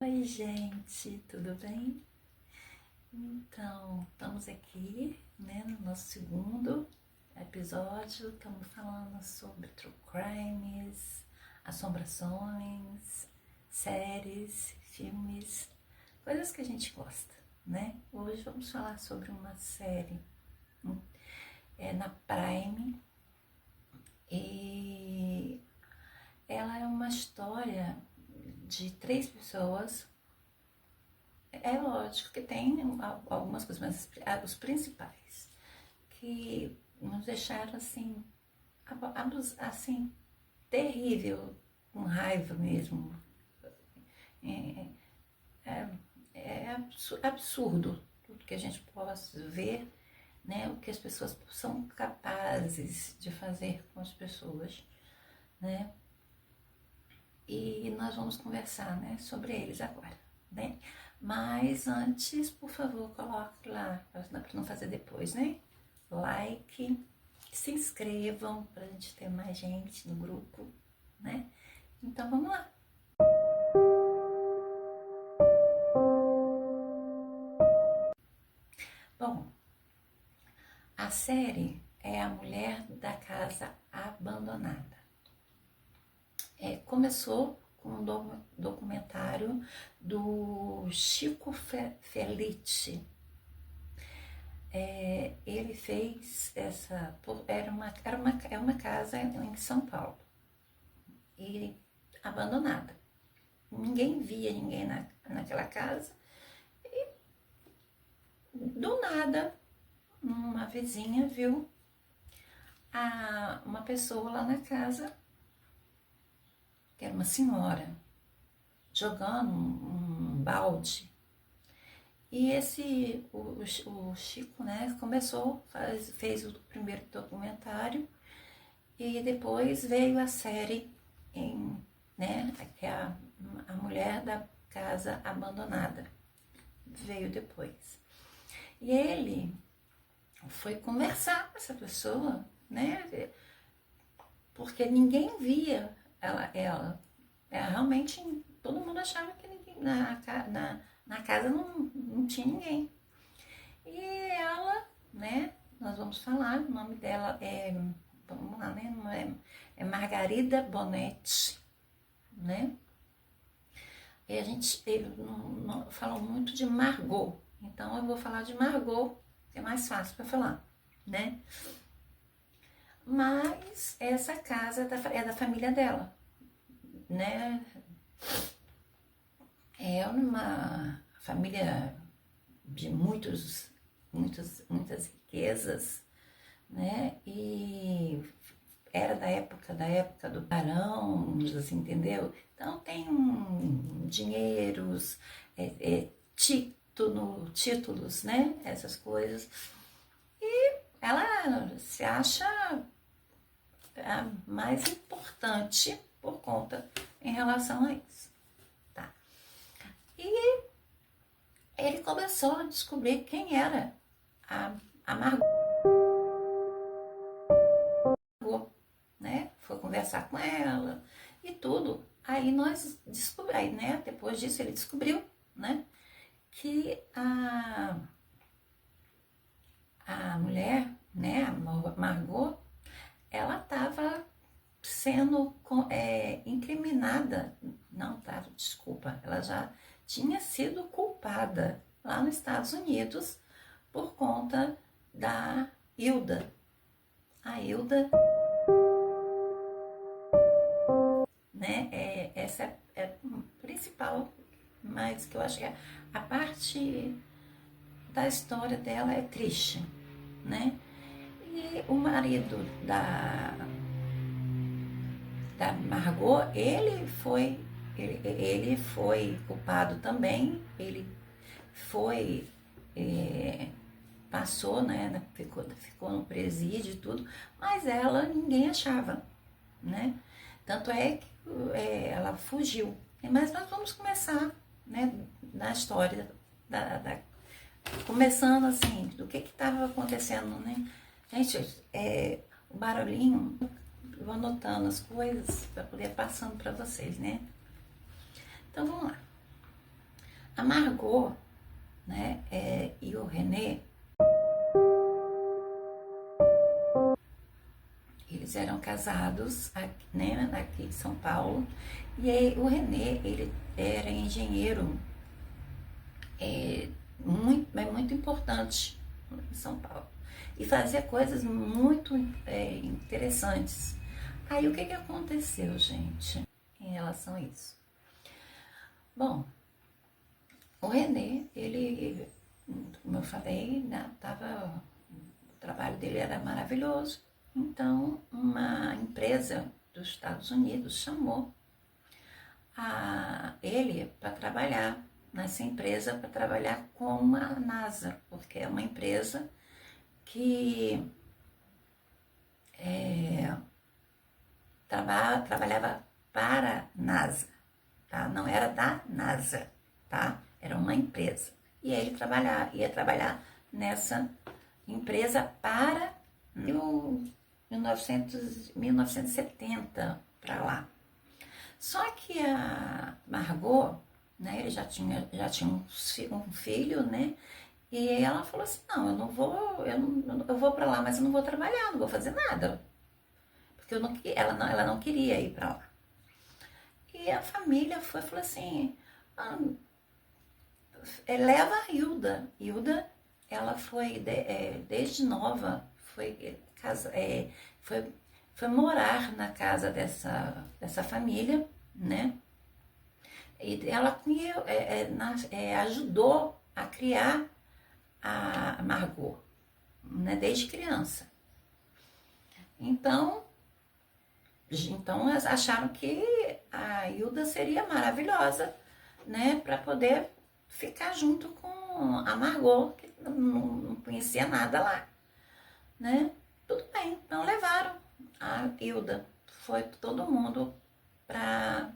Oi, gente, tudo bem? Então, estamos aqui, né, no nosso segundo episódio. Estamos falando sobre true crimes, assombrações, séries, filmes, coisas que a gente gosta, né? Hoje vamos falar sobre uma série na Prime e ela é uma história de três pessoas. É lógico que tem algumas coisas, mas os principais que nos deixaram assim, assim, terrível, com raiva mesmo. É, é, é absurdo tudo que a gente possa ver, né? O que as pessoas são capazes de fazer com as pessoas, né? E nós vamos conversar, né, sobre eles agora, né? Mas antes, por favor, coloque lá, para não fazer depois, né? Like, se inscrevam para a gente ter mais gente no grupo, né? Então vamos lá. Bom, a série é A Mulher da Casa Abandonada. Começou com um documentário do Chico Felice. Ele fez essa. É uma casa em São Paulo e abandonada. Ninguém via ninguém naquela casa. E do nada, uma vizinha viu uma pessoa lá na casa, que era uma senhora, jogando um balde. E o Chico, né, fez o primeiro documentário e depois veio a série que é a Mulher da Casa Abandonada. Veio depois. E ele foi conversar com essa pessoa, né, porque ninguém via ela. Realmente, todo mundo achava que na casa não tinha ninguém. E ela, né, nós vamos falar, o nome dela vamos lá, né, é Margarida Bonetti, né? E a gente falou muito de Margot, então eu vou falar de Margot, que é mais fácil para falar, né? Mas essa casa é da família dela, né? É uma família de muitas riquezas, né? E era da época do barão, assim, entendeu? Então tem dinheiros, títulos, né? Essas coisas. E ela se acha a mais importante por conta em relação a isso. Tá? E ele começou a descobrir quem era a Margot, né? Foi conversar com ela e tudo. Aí né? Depois disso ele descobriu, né? Que a mulher, né? A Margot, ela estava sendo incriminada. Não estava, desculpa. Ela já tinha sido culpada lá nos Estados Unidos por conta da Hilda. A Hilda, né? Essa é a principal, mas que eu acho que a parte da história dela é triste, né? E o marido da Margot, ele foi culpado também, ele foi, passou, né, ficou no presídio e tudo, mas ela ninguém achava, né? Tanto é que ela fugiu. Mas nós vamos começar, né, na história começando assim, do que estava acontecendo, né? Gente, o barulhinho, eu vou anotando as coisas para poder passando para vocês, né? Então vamos lá. A Margot, né, e o René, eles eram casados aqui, né, aqui em São Paulo, e aí, o René, ele era engenheiro muito importante em São Paulo e fazia coisas muito interessantes. Aí o que aconteceu, gente, em relação a isso? Bom, o René, ele, como eu falei, né, o trabalho dele era maravilhoso. Então, uma empresa dos Estados Unidos chamou ele para trabalhar nessa empresa, para trabalhar com a NASA, porque é uma empresa que trabalhava para a NASA, tá? Não era da NASA, tá? Era uma empresa. E ele ia trabalhar nessa empresa para 1970 para lá. Só que a Margot, né, ele já tinha um filho, né? E ela falou assim, não, eu vou para lá, mas eu não vou trabalhar, não vou fazer nada. Porque ela não queria ir para lá. E a família falou assim, leva a Hilda. Hilda, ela foi, desde nova, foi morar na casa dessa família, né? E ela ajudou a criar a Margot, né? Desde criança. Então acharam que a Hilda seria maravilhosa, né? Para poder ficar junto com a Margot, que não conhecia nada lá, né? Tudo bem, então levaram a Hilda. Foi todo mundo para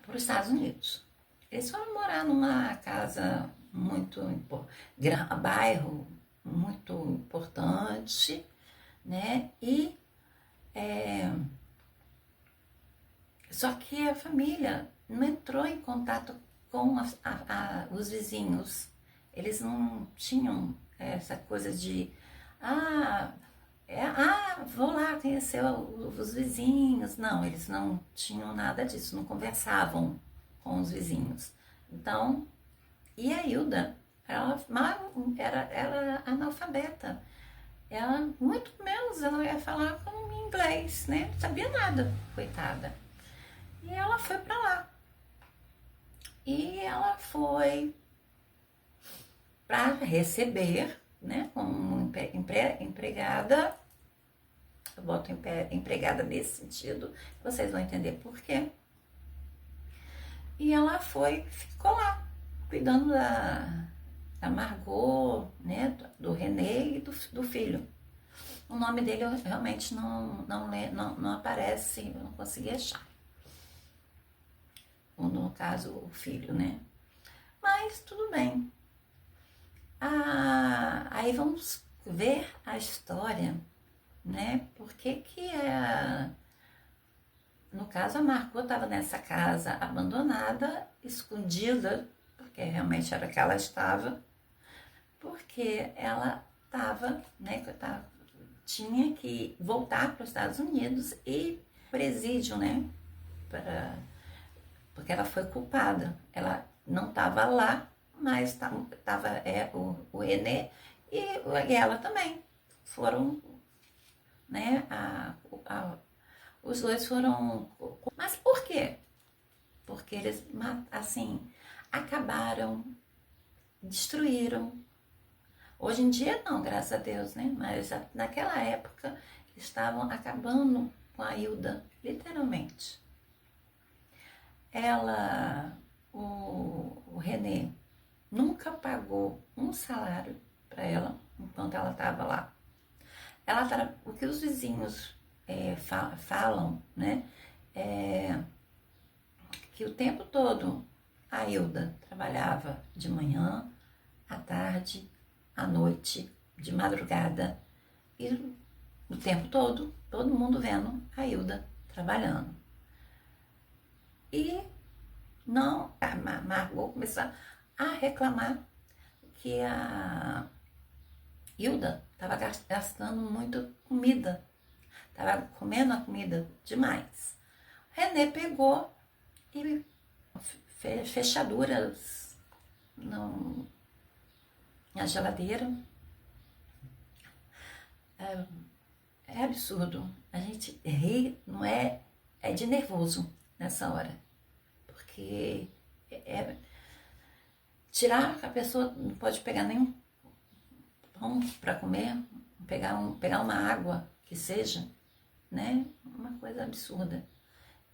os Estados Unidos. Eles foram morar numa casa bairro muito importante, né? E só que a família não entrou em contato com os vizinhos. Eles não tinham essa coisa de vou lá conhecer os vizinhos. Não, eles não tinham nada disso, não conversavam com os vizinhos. Então, e a Hilda, ela era analfabeta. Ela, muito menos, ela ia falar com inglês, né? Não sabia nada, coitada. E ela foi pra lá. E ela foi para receber, né, como empregada. Eu boto empregada nesse sentido, vocês vão entender por quê. E ela ficou lá, cuidando da Margot, né, do René e do filho. O nome dele eu realmente não aparece, eu não consegui achar. No caso, o filho, né? Mas tudo bem. Aí vamos ver a história, né? Porque no caso, a Margot estava nessa casa abandonada, escondida, porque realmente era que ela estava, porque ela estava, né? Tinha que voltar para os Estados Unidos e presídio, né? Porque ela foi culpada. Ela não estava lá, mas estava o René e ela também. Foram, né? Os dois foram. Mas por quê? Porque eles, assim, acabaram, destruíram. Hoje em dia não, graças a Deus, né? Mas naquela época estavam acabando com a Hilda, literalmente. O René nunca pagou um salário para ela enquanto ela estava lá. O que os vizinhos falam, né? Que o tempo todo a Hilda trabalhava de manhã, à tarde, à noite, de madrugada, e o tempo todo mundo vendo a Hilda trabalhando. E Não, a Margot começou a reclamar que a Hilda estava gastando muito comida, estava comendo a comida demais. René pegou e fez fechaduras na geladeira. É absurdo. A gente ri, não é? É de nervoso nessa hora. Porque tirar a pessoa não pode pegar nenhum pão para comer, pegar uma água que seja, né? Uma coisa absurda.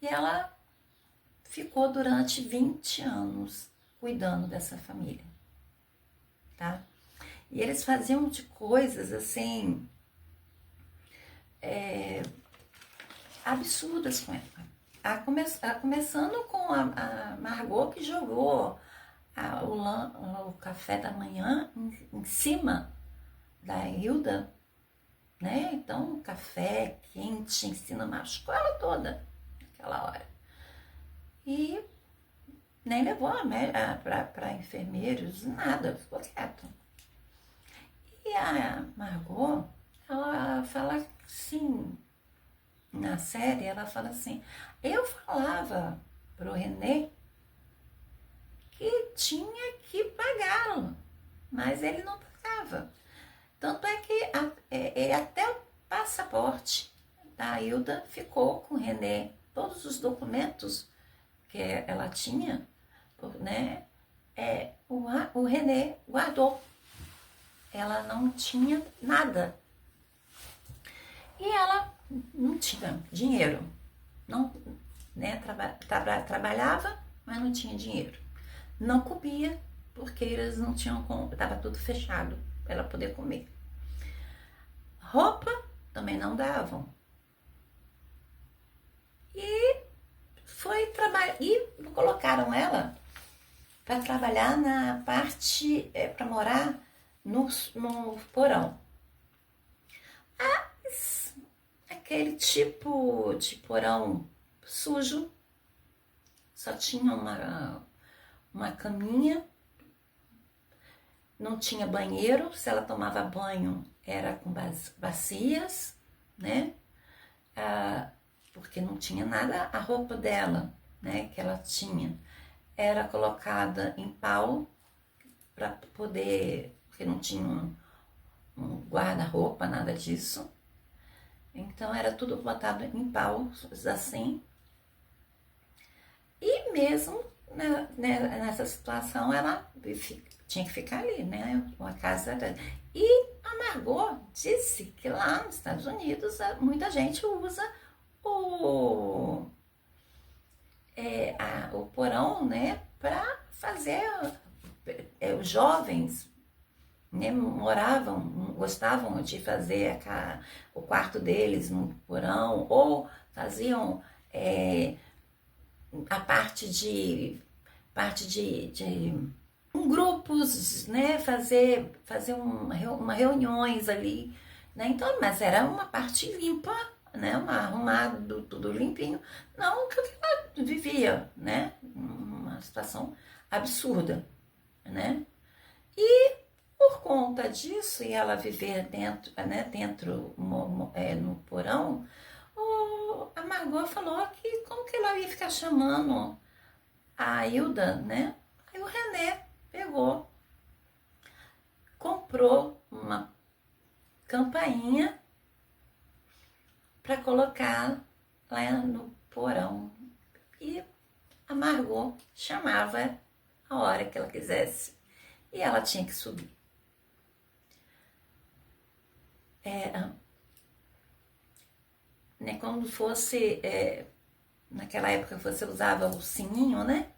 E ela ficou durante 20 anos cuidando dessa família, tá? E eles faziam de coisas assim absurdas com ela. Começando com a Margot, que jogou o café da manhã em cima da Hilda, né? Então, o café quente em cima, machucou ela toda naquela hora. E nem levou para enfermeiros, nada, ficou quieto. E a Margot, ela fala assim, na série, ela fala assim, eu falava pro René que tinha que pagá-lo, mas ele não pagava. Tanto é que até o passaporte da Hilda ficou com o René. Todos os documentos que ela tinha, né, o René guardou. Ela não tinha nada. E ela não tinha dinheiro. Não, né, trabalhava, mas não tinha dinheiro. Não comia, porque eles não tinham como, estava tudo fechado para ela poder comer. Roupa também não davam. E foi trabalhar. E colocaram ela para trabalhar na parte, para morar no porão. Aquele tipo de porão sujo, só tinha uma caminha, não tinha banheiro, se ela tomava banho era com bacias, né? Porque não tinha nada, a roupa dela, né, que ela tinha, era colocada em pau para poder, porque não tinha um guarda-roupa, nada disso. Então era tudo botado em paus, assim. E mesmo nessa situação ela tinha que ficar ali, né? Uma casa. E a Margot disse que lá nos Estados Unidos muita gente usa o porão, né? Para fazer. Os jovens, né, gostavam de fazer o quarto deles no porão, ou faziam a parte de grupos, né, fazer uma reuniões ali, né, então, mas era uma parte limpa, né, arrumado, tudo limpinho, não que ela vivia, né, uma situação absurda, né, e por conta disso, e ela viver dentro no porão, a Margot falou que como que ela ia ficar chamando a Hilda, né? Aí o René pegou, comprou uma campainha para colocar lá no porão. E a Margot chamava a hora que ela quisesse. E ela tinha que subir. Né, como fosse, naquela época você usava o sininho, né?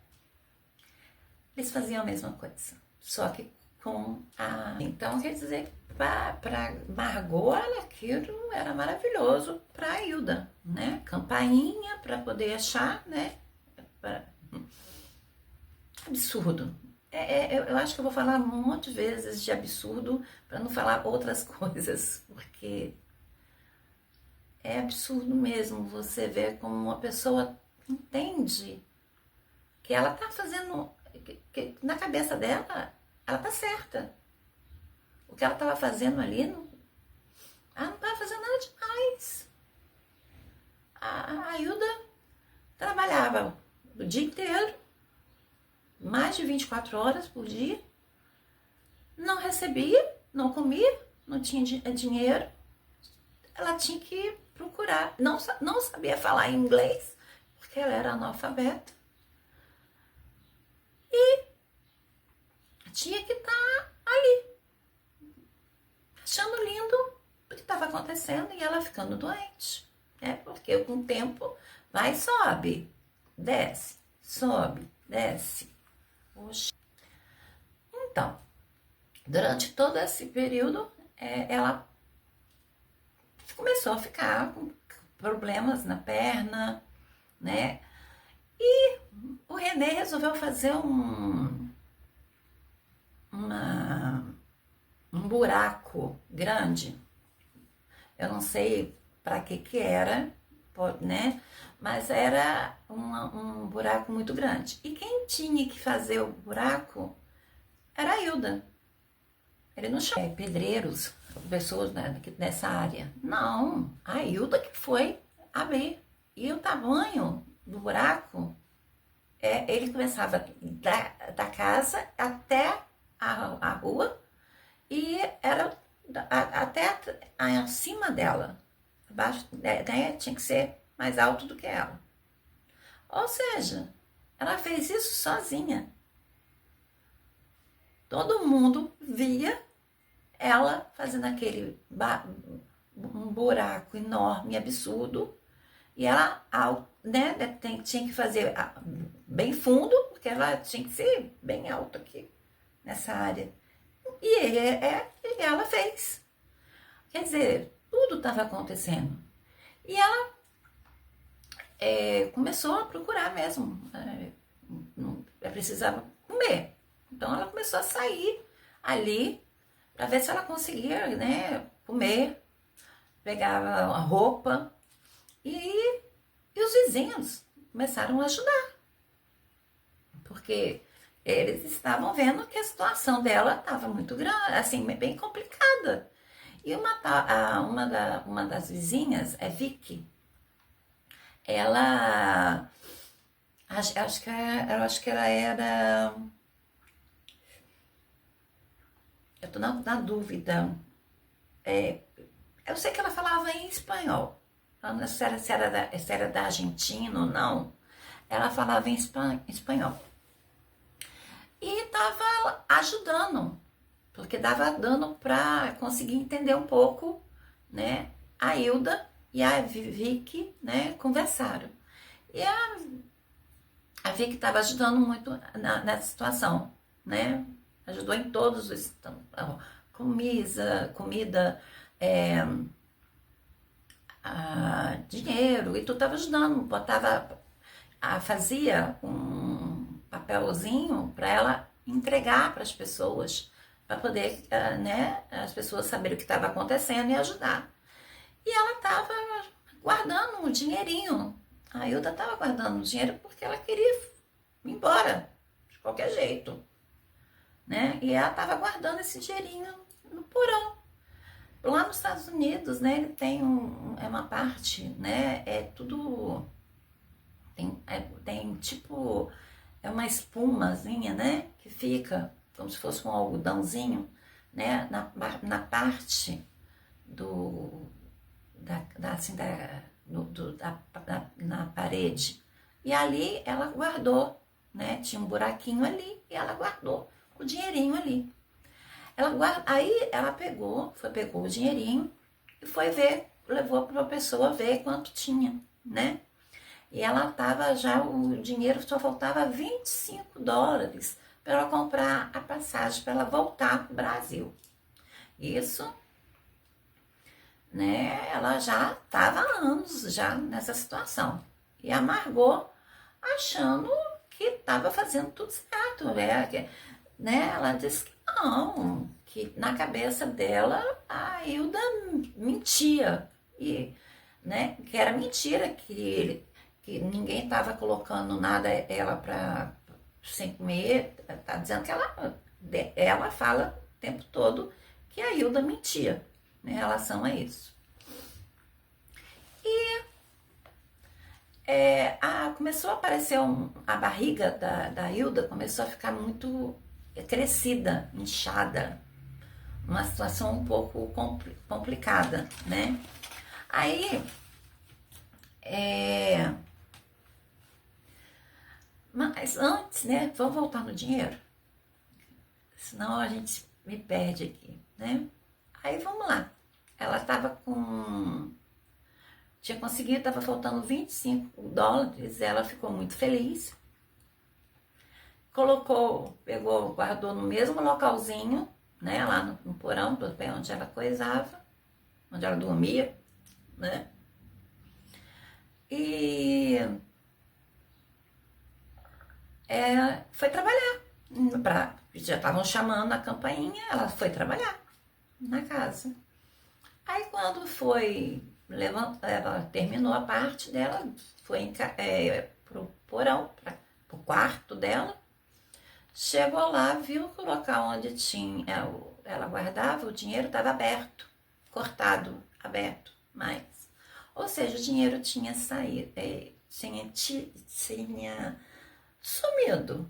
Eles faziam a mesma coisa, só que com a... Então, quer dizer, para Margot, aquilo era maravilhoso para a Hilda, né? Campainha para poder achar, né? Absurdo. Eu acho que eu vou falar um monte de vezes de absurdo para não falar outras coisas, porque é absurdo mesmo você ver como uma pessoa entende que ela tá fazendo, que na cabeça dela, ela tá certa. O que ela estava fazendo ali, ela não estava fazendo nada demais. A Hilda trabalhava o dia inteiro, mais de 24 horas por dia, não recebia, não comia, não tinha dinheiro. Ela tinha que procurar. Não sabia falar inglês, porque ela era analfabeta. E tinha que estar ali, achando lindo o que estava acontecendo e ela ficando doente. Porque com o tempo vai, sobe, desce, sobe, desce. Oxi. Então, durante todo esse período, ela começou a ficar com problemas na perna, né? E o René resolveu fazer um buraco grande. Eu não sei para que era, né? Mas era um buraco muito grande. E quem tinha que fazer o buraco era a Hilda. Ele não chamou pedreiros, pessoas dessa área. Não, a Hilda que foi abrir. E o tamanho do buraco, ele começava da casa até a rua e era até acima dela. Abaixo, tinha que ser mais alto do que ela. Ou seja, ela fez isso sozinha. Todo mundo via ela fazendo aquele um buraco enorme, absurdo, e ela, né, tinha que fazer bem fundo, porque ela tinha que ser bem alta aqui, nessa área. E ela fez. Quer dizer, tudo estava acontecendo. E ela começou a procurar mesmo. Precisava comer. Então ela começou a sair ali para ver se ela conseguia, né, comer. Pegava a roupa e os vizinhos começaram a ajudar. Porque eles estavam vendo que a situação dela estava muito grande, assim, bem complicada. E uma das vizinhas, Vicky, ela, acho que ela era, eu tô na dúvida, eu sei que ela falava em espanhol, eu não sei se era da Argentina ou não, ela falava em espanhol. E estava ajudando, porque dava dando para conseguir entender um pouco, né? A Hilda e a Vicky, né, conversaram. E a Vicky estava ajudando muito nessa situação, né? Ajudou em todos os comida, dinheiro, e tu estava ajudando, fazia um papelzinho para ela entregar para as pessoas, para poder, né, as pessoas saberem o que estava acontecendo e ajudar. E ela estava guardando um dinheirinho. A Hilda estava guardando o dinheiro porque ela queria ir embora, de qualquer jeito, né? E ela estava guardando esse dinheirinho no porão. Lá nos Estados Unidos, né, ele tem uma parte, né, tudo, tem tipo, uma espumazinha, né, que fica como se fosse um algodãozinho, né, na parte na parede. E ali ela guardou, né, tinha um buraquinho ali e ela guardou o dinheirinho ali. Aí ela pegou o dinheirinho e foi ver, levou para a pessoa ver quanto tinha, né? E ela tava já, o dinheiro só faltava $25 para ela comprar a passagem para ela voltar para o Brasil. Isso, né? Ela já estava há anos já nessa situação. E a Margot achando que estava fazendo tudo certo, né? Ela disse que não, que na cabeça dela a Hilda mentia, e, né, que era mentira, que que ninguém estava colocando nada ela para sem comer, tá dizendo que ela fala o tempo todo que a Hilda mentia em relação a isso. E começou a aparecer a barriga da Hilda começou a ficar muito crescida, inchada, uma situação um pouco complicada, né? Aí, mas antes, né? Vamos voltar no dinheiro, senão a gente me perde aqui, né? Aí vamos lá. Ela estava tinha conseguido, estava faltando $25, ela ficou muito feliz. Pegou, guardou no mesmo localzinho, né? Lá no porão, onde ela coisava, onde ela dormia, né? E foi trabalhar. Já estavam chamando a campainha, ela foi trabalhar na casa. Aí quando ela terminou a parte dela, foi pro porão, pro quarto dela, chegou lá, viu que o local onde ela guardava o dinheiro estava aberto, cortado, aberto, ou seja, o dinheiro tinha saído, tinha sumido.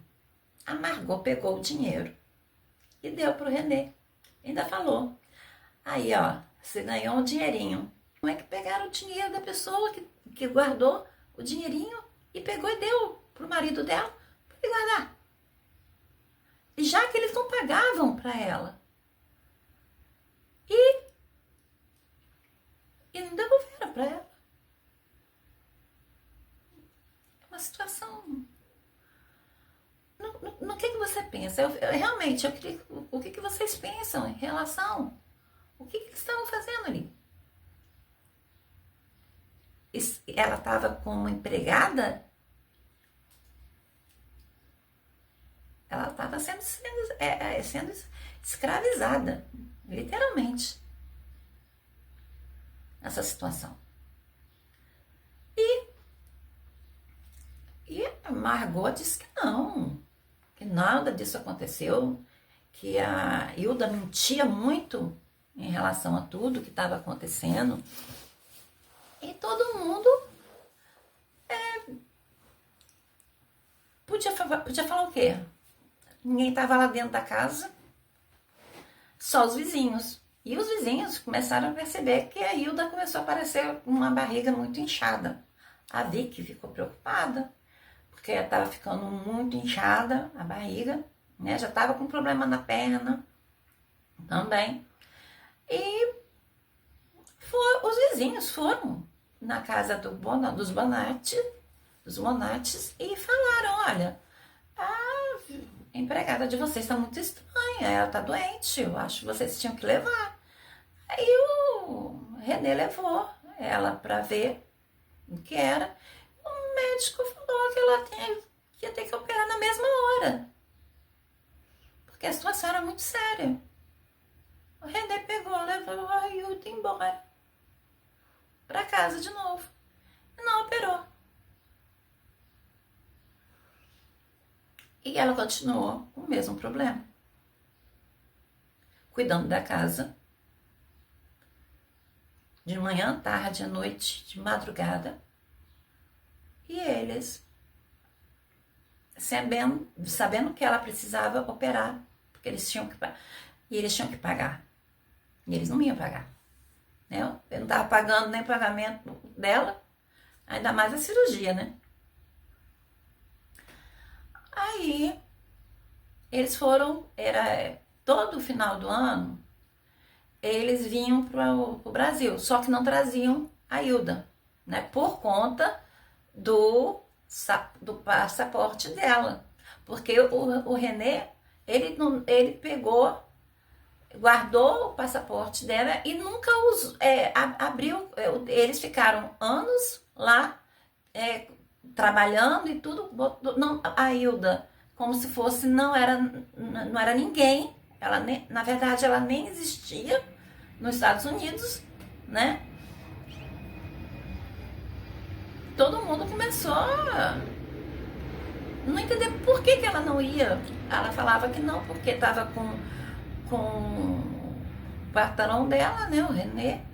A Margot pegou o dinheiro e deu pro René. Ainda falou: aí, ó, você ganhou um dinheirinho. Como é que pegaram o dinheiro da pessoa que guardou o dinheirinho e pegou e deu pro marido dela para ele guardar? E já que eles não pagavam para ela. E não devolveram para ela. É uma situação... No que você pensa? Realmente, eu queria... O que vocês pensam em relação... O que eles estavam fazendo ali? Ela estava como empregada? Ela estava sendo escravizada, literalmente, nessa situação. E a Margot disse que nada disso aconteceu, que a Hilda mentia muito em relação a tudo que estava acontecendo. E todo mundo podia falar o quê? Ninguém estava lá dentro da casa, só os vizinhos. E os vizinhos começaram a perceber que a Hilda começou a aparecer com uma barriga muito inchada. A Vicky ficou preocupada, porque ela estava ficando muito inchada, a barriga, né? Já estava com problema na perna também. E os vizinhos foram na casa dos Bonates e falaram: olha, a empregada de vocês está muito estranha, ela está doente, eu acho que vocês tinham que levar. Aí o René levou ela para ver o que era. O médico falou que ela ia ter que operar na mesma hora, porque a situação era muito séria. O René pegou, levou a Hilda embora para casa de novo e não operou. E ela continuou com o mesmo problema, cuidando da casa, de manhã, tarde, à noite, de madrugada. E eles, sabendo que ela precisava operar, porque eles tinham que pagar. E eles não iam pagar. Né? Eu não estava pagando nem o pagamento dela, ainda mais a cirurgia, né? Aí, eles foram, todo final do ano, eles vinham para o Brasil, só que não traziam a Hilda, né? Por conta do passaporte dela. Porque o René, ele pegou, guardou o passaporte dela e nunca abriu. Eles ficaram anos lá trabalhando e tudo. A Hilda, como se fosse, não era ninguém. Na verdade, ela nem existia nos Estados Unidos, né? todo mundo começou a não entender por que ela não ia. Ela falava que não, porque estava com o patrão dela, né, o René,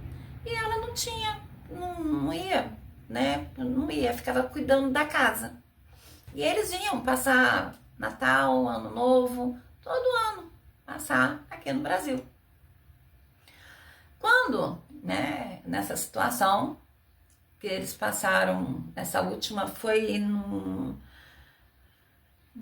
e ela não tinha, não ia, né, não ia, ficava cuidando da casa. E eles iam passar Natal, Ano Novo, todo ano, passar aqui no Brasil. Quando, né, nessa situação que eles passaram, essa última foi no,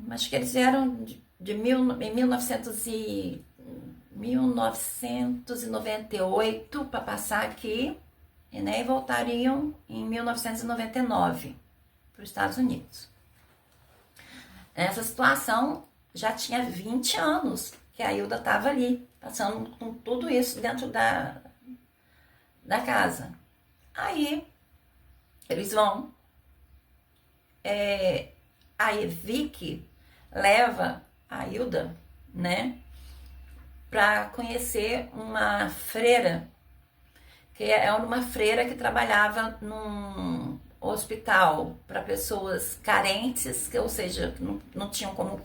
acho que eles vieram em 1998 para passar aqui, né, e voltariam em 1999 para os Estados Unidos. Nessa situação já tinha 20 anos que a Hilda estava ali, passando com tudo isso dentro da casa. Aí eles vão, a Vicky leva a Hilda, né, para conhecer uma freira, que é uma freira que trabalhava num hospital para pessoas carentes, que, ou seja, não tinham como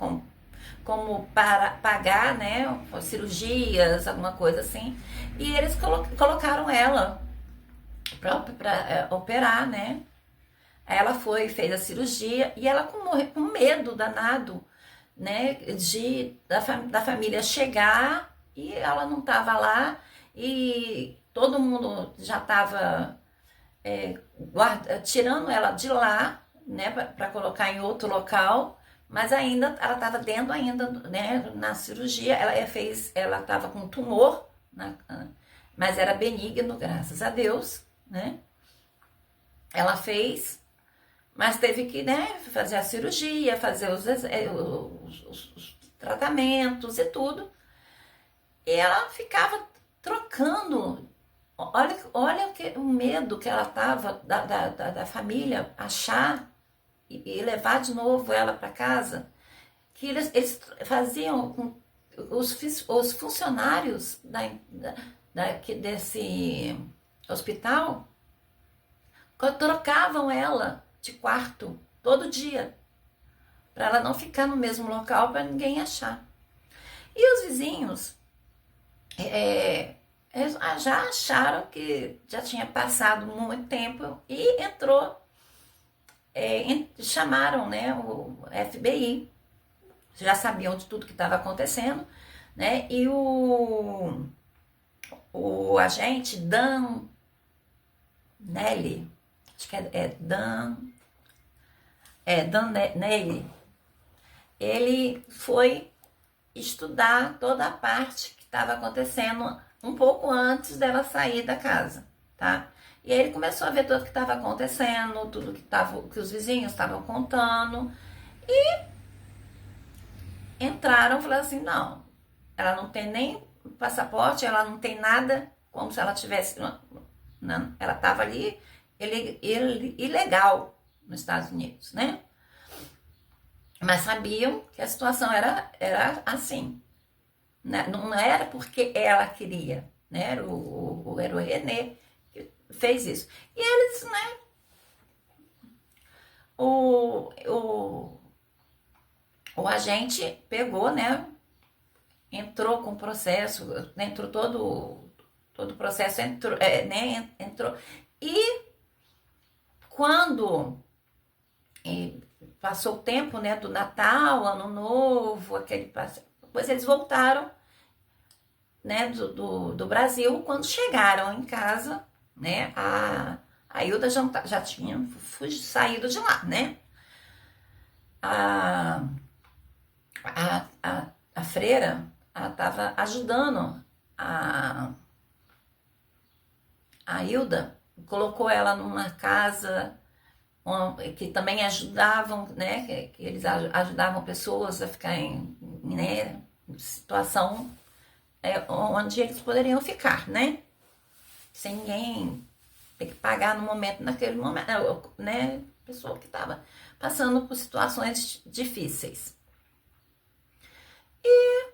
pagar, né, cirurgias, alguma coisa assim, e eles colocaram ela para operar, né. Ela foi, fez a cirurgia e ela com medo danado, né, da família chegar e ela não estava lá e todo mundo já estava tirando ela de lá, né, para colocar em outro local, mas ainda ela estava dentro ainda, né, na cirurgia. Ela estava com tumor, mas era benigno, graças a Deus, né. Ela fez, mas teve que, né, fazer a cirurgia, fazer os tratamentos e tudo. E ela ficava trocando. Olha o medo que ela tava da família achar e levar de novo ela para casa. Que eles faziam com os funcionários desse hospital trocavam ela de quarto todo dia, para ela não ficar no mesmo local, para ninguém achar. E os vizinhos eles já acharam que já tinha passado muito tempo e chamaram, né, o FBI, já sabiam de tudo que estava acontecendo, né, e o agente Dan Nelly, acho que Dan Nelly, ele foi estudar toda a parte que estava acontecendo um pouco antes dela sair da casa, tá? E aí ele começou a ver tudo que estava acontecendo, tudo que os vizinhos estavam contando, e entraram e falaram assim, não, ela não tem nem passaporte, ela não tem nada, como se ela tivesse, não, ela estava ali ilegal nos Estados Unidos, né? Mas sabiam que a situação era assim, né? Não era porque ela queria, né? Era o René que fez isso. E eles, né? O agente pegou, né? Entrou com o processo, entrou todo o processo, entrou. E quando passou o tempo, né, do Natal, Ano Novo, depois eles voltaram, né, do Brasil. Quando chegaram em casa, né, a Hilda já tinha saído de lá, né. A freira, ela estava ajudando a Hilda, colocou ela numa casa que também ajudavam, né, que eles ajudavam pessoas a ficar em né, situação onde eles poderiam ficar, né, sem ninguém ter que pagar no momento, naquele momento, né, pessoa que estava passando por situações difíceis. E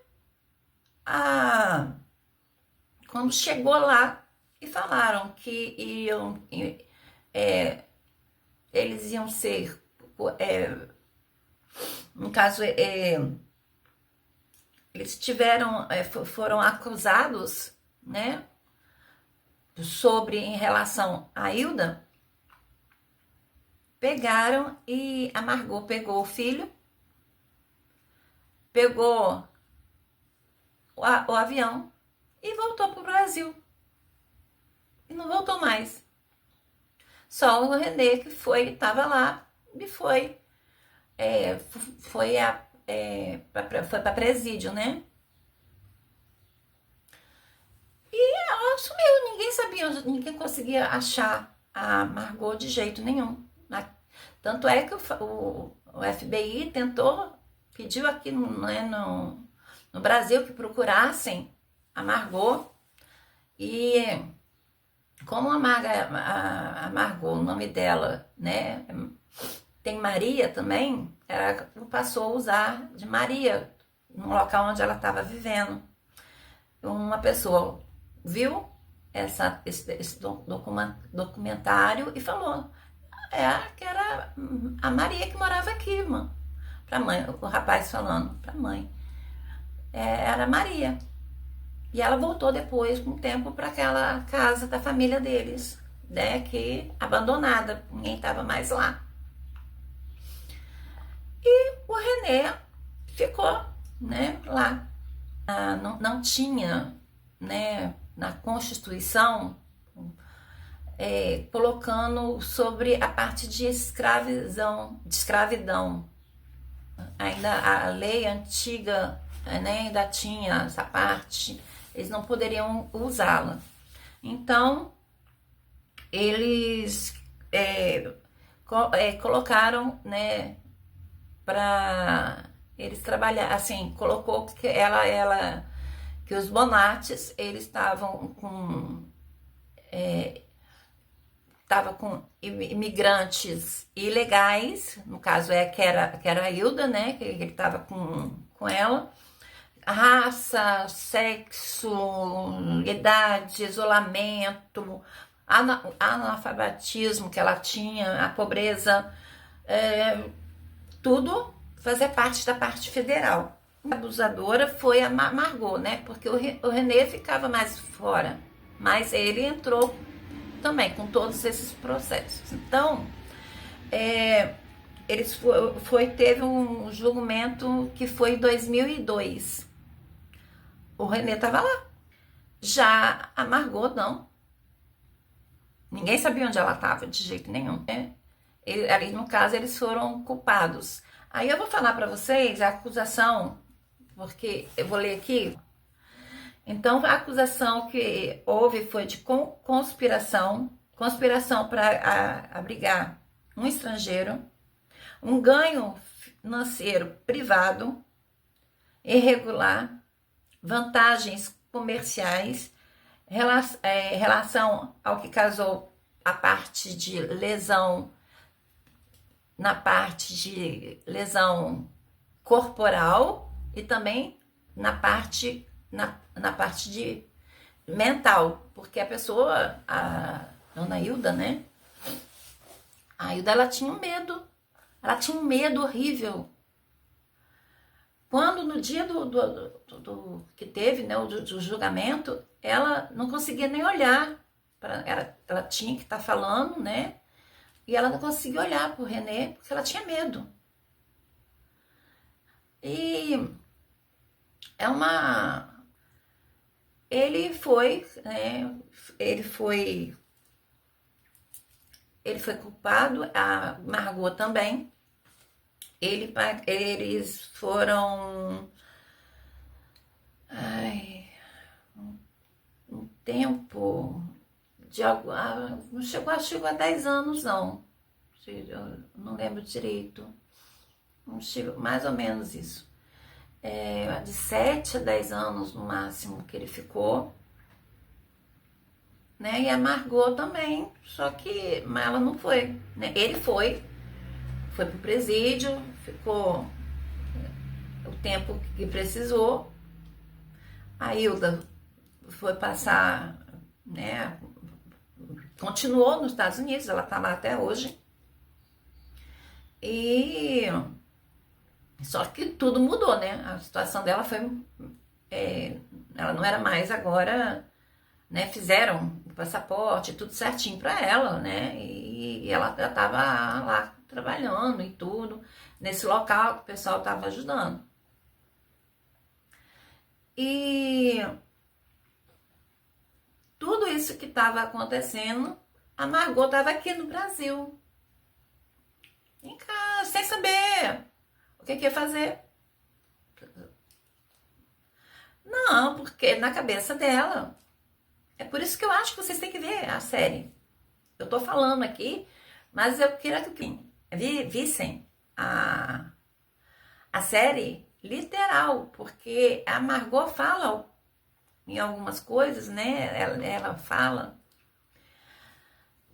quando chegou lá e falaram que iam eles iam ser, no caso, eles foram acusados, né, em relação a Hilda. Pegaram e a Margot pegou o filho, pegou o avião e voltou para o Brasil. E não voltou mais. Só o René que estava lá e foi para presídio, né? E ela sumiu, ninguém sabia, ninguém conseguia achar a Margot de jeito nenhum. Tanto é que o FBI pediu aqui no Brasil que procurassem a Margot. E como a Margot, o nome dela, né, tem Maria também, ela passou a usar de Maria no local onde ela estava vivendo. Uma pessoa viu esse documentário e falou que era a Maria que morava aqui, irmã. Pra mãe, o rapaz falando pra mãe. Era Maria. E ela voltou depois, com o tempo, para aquela casa da família deles, né, que abandonada, ninguém estava mais lá. E o René ficou, né, lá. Não tinha, né, na Constituição, colocando sobre a parte de escravidão. Ainda a lei antiga, né, ainda tinha essa parte, eles não poderiam usá-la. Então, eles colocaram, né, para eles trabalhar, assim, colocou que que os Bonates, eles estavam com imigrantes ilegais, no caso que era a Hilda, né, que ele estava com ela, raça, sexo, idade, isolamento, analfabetismo que ela tinha, a pobreza, tudo fazia parte da parte federal. A abusadora foi a Margot, né, porque o René ficava mais fora, mas ele entrou também com todos esses processos. Então, teve um julgamento que foi em 2002. O René estava lá. Já a Margot, não. Ninguém sabia onde ela estava, de jeito nenhum. Né? Ali, no caso, eles foram culpados. Aí eu vou falar para vocês a acusação, porque eu vou ler aqui. Então, a acusação que houve foi de conspiração para abrigar um estrangeiro, um ganho financeiro privado, irregular, vantagens comerciais, relação ao que casou a parte de lesão, na parte de lesão corporal e também na parte de mental, porque a pessoa, a dona Hilda, né? A Hilda, ela tinha um medo horrível. Quando no dia do que teve, né, do julgamento, ela não conseguia nem olhar, ela tinha que estar falando, né? E ela não conseguia olhar para o René, porque ela tinha medo. E ele foi culpado, a Margot também. Eles foram um tempo de algo, não chegou a 10 anos, não. Eu não lembro direito. Mais ou menos isso. De 7 a 10 anos no máximo que ele ficou, né? E a Margot também, só que ela não foi, né? Ele foi pro presídio, ficou o tempo que precisou. A Hilda foi passar, né? Continuou nos Estados Unidos, ela tá lá até hoje. E só que tudo mudou, né? A situação dela foi. Ela não era mais agora, né? Fizeram o passaporte, tudo certinho para ela, né? E ela já estava lá trabalhando e tudo, nesse local que o pessoal estava ajudando. E tudo isso que estava acontecendo, a Margot estava aqui no Brasil, em casa, sem saber o que ia fazer. Não, porque na cabeça dela. É por isso que eu acho que vocês têm que ver a série. Eu tô falando aqui, mas eu queria que vissem a série literal, porque a Margot fala em algumas coisas, né? Ela fala,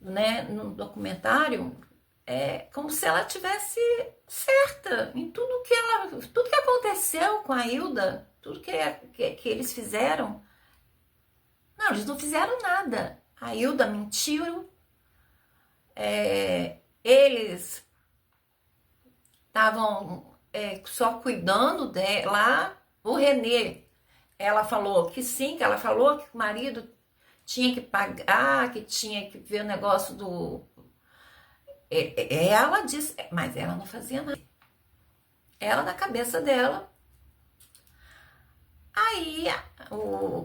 né, no documentário, como se ela tivesse certa em tudo que aconteceu com a Hilda, tudo que eles fizeram. Não, eles não fizeram nada. A Hilda mentiu, eles estavam só cuidando dela. O Renê, ela falou que sim, que ela falou que o marido tinha que pagar, que tinha que ver o negócio do. Ela disse, mas ela não fazia nada. Ela, na cabeça dela. Aí,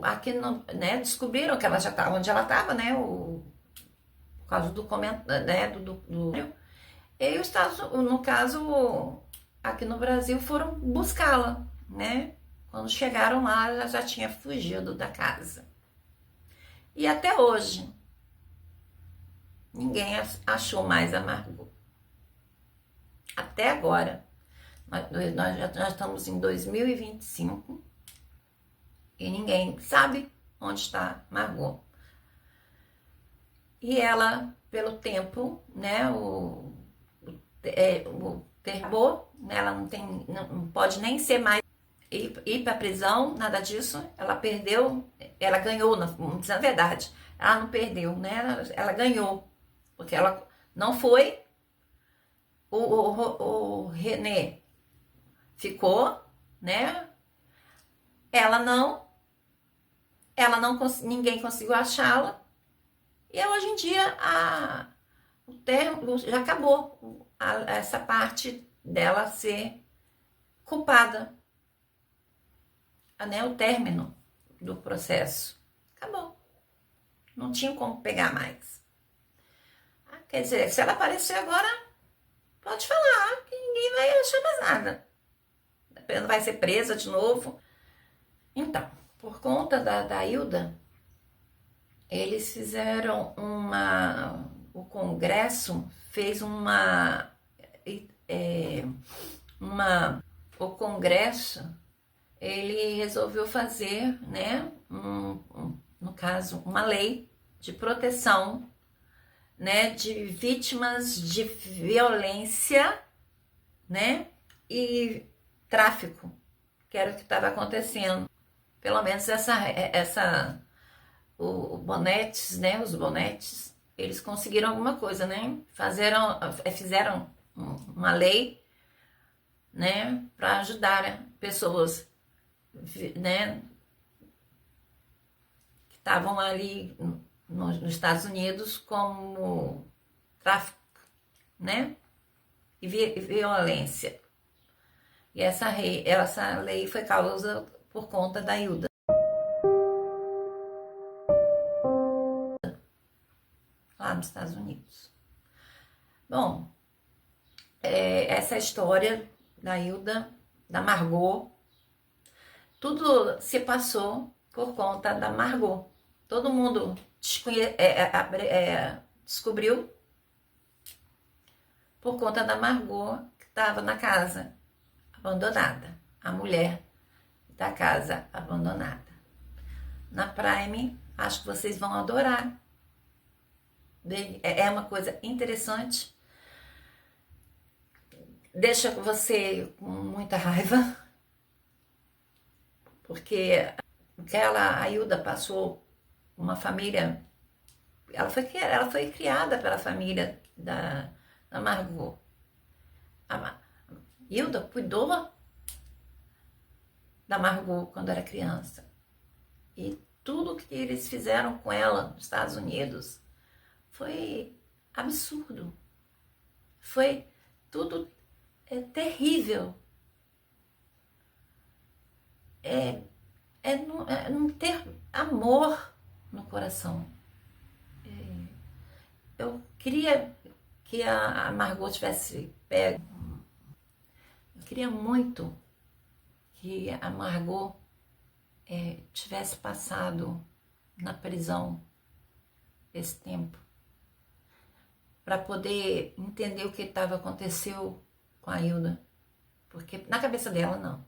aqui né, descobriram que ela já estava onde ela estava, né? Por causa do comentário, né? E os Estados, no caso, aqui no Brasil, foram buscá-la, né? Quando chegaram lá, ela já tinha fugido da casa. E até hoje, ninguém achou mais a Margot. Até agora. Nós já estamos em 2025 e ninguém sabe onde está Margot. E ela, pelo tempo, né, o terror, né, ela não pode nem ser mais ir para prisão, nada disso. Ela perdeu, ela ganhou, vamos dizer a verdade. Ela não perdeu, né? Ela ganhou, porque ela não foi. O René ficou, né? Ela não, ninguém conseguiu achá-la. E hoje em dia o termo já acabou, essa parte dela ser culpada, né? O término do processo acabou, não tinha como pegar mais. Quer dizer, se ela aparecer agora, pode falar que ninguém vai achar mais nada, não vai ser presa de novo. Então, por conta da Hilda, eles fizeram o Congresso fez o Congresso, ele resolveu fazer, né, no caso, uma lei de proteção, né, de vítimas de violência, né, e tráfico, que era o que estava acontecendo. Pelo menos o Bonetes, né, os Bonetes, eles conseguiram alguma coisa, né? Fizeram uma lei, né, para ajudar pessoas, né, que estavam ali nos Estados Unidos como tráfico, né, e violência. E essa lei foi causa por conta da Hilda. Lá nos Estados Unidos. Bom, essa história da Hilda, da Margot, tudo se passou por conta da Margot. Todo mundo descobriu por conta da Margot, que estava na casa abandonada, a mulher da casa abandonada. Na Prime, acho que vocês vão adorar. É uma coisa interessante, deixa você com muita raiva, porque a Hilda passou uma família, ela foi criada pela família da Margot, A Hilda cuidou da Margot quando era criança. E tudo que eles fizeram com ela nos Estados Unidos foi absurdo. Foi tudo terrível. Não ter amor no coração. Eu queria que a Margot tivesse pego. Eu queria muito que a Margot tivesse passado na prisão esse tempo, para poder entender o que aconteceu com a Hilda. Porque na cabeça dela, não.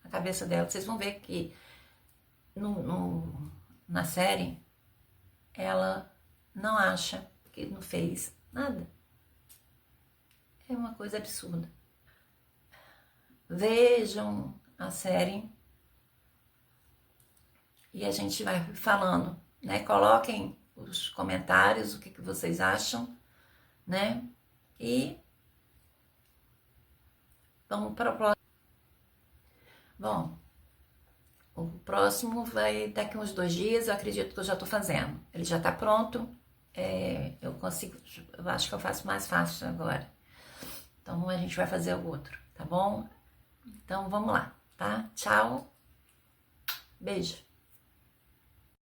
Na cabeça dela, vocês vão ver que na série, ela não acha que não fez nada. É uma coisa absurda. Vejam a série e a gente vai falando, né? Coloquem os comentários, o que vocês acham, né? E vamos para o próximo. Bom, o próximo vai daqui uns 2 dias, eu acredito que eu já estou fazendo. Ele já está pronto, eu consigo, eu acho que eu faço mais fácil agora. Então a gente vai fazer o outro, tá bom? Então vamos lá, tá? Tchau, beijo.